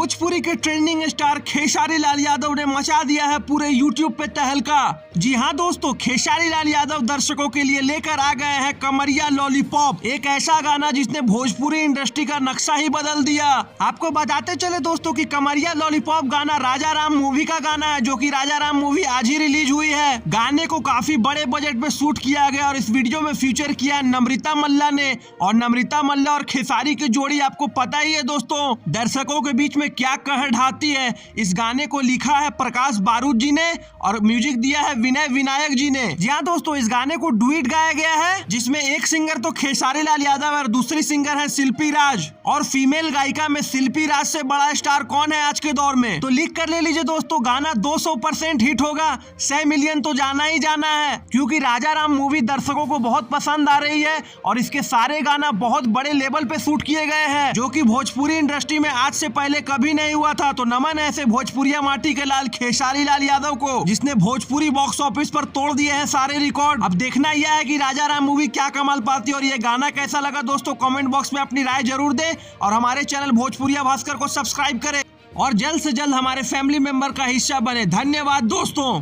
भोजपुरी के trending star Khesari Lal Yadav ने मचा दिया है पूरे यूट्यूब पे तहलका। जी हाँ दोस्तों, खेसारी लाल यादव दर्शकों के लिए लेकर आ गए हैं कमरिया लॉलीपॉप, एक ऐसा गाना जिसने भोजपुरी इंडस्ट्री का नक्शा ही बदल दिया। आपको बताते चले दोस्तों कि कमरिया लॉलीपॉप गाना राजा राम मूवी का गाना है, जो कि राजा राम मूवी आज ही रिलीज हुई है। गाने को काफी बड़े बजट में शूट किया गया और इस वीडियो में फीचर किया है नम्रता मल्ला ने। और नम्रता मल्ला और खेसारी की जोड़ी आपको पता ही है दोस्तों, दर्शकों के बीच में क्या कहर ढाती है। इस गाने को लिखा है प्रकाश बारूद जी ने और म्यूजिक दिया है विनय विनायक जी ने। जी हाँ दोस्तों, इस गाने को डुएट गाया गया है, जिसमें एक सिंगर तो खेसारी लाल यादव और दूसरी सिंगर है शिल्पी राज। और फीमेल गायिका में शिल्पी राज से बड़ा स्टार कौन है आज के दौर में, तो लिख कर ले लीजिए दोस्तों, गाना 200% हिट होगा। 100 मिलियन तो जाना ही जाना है, क्योंकि राजा राम मूवी दर्शकों को बहुत पसंद आ रही है और इसके सारे गाना बहुत बड़े लेवल पे शूट किए गए हैं, जो कि भोजपुरी इंडस्ट्री में आज से पहले कभी नहीं हुआ था। तो नमन है ऐसे भोजपुरिया माटी के लाल खेसारी लाल यादव को, जिसने भोजपुरी बॉक्स ऑफिस पर तोड़ दिए हैं सारे रिकॉर्ड। अब देखना यह है कि राजा राम मूवी क्या कमाल पाती है और ये गाना कैसा लगा दोस्तों। कमेंट बॉक्स में अपनी राय जरूर दे और हमारे चैनल भोजपुरिया भास्कर को सब्सक्राइब करें और जल्द से जल्द हमारे फैमिली मेंबर का हिस्सा बने। धन्यवाद दोस्तों।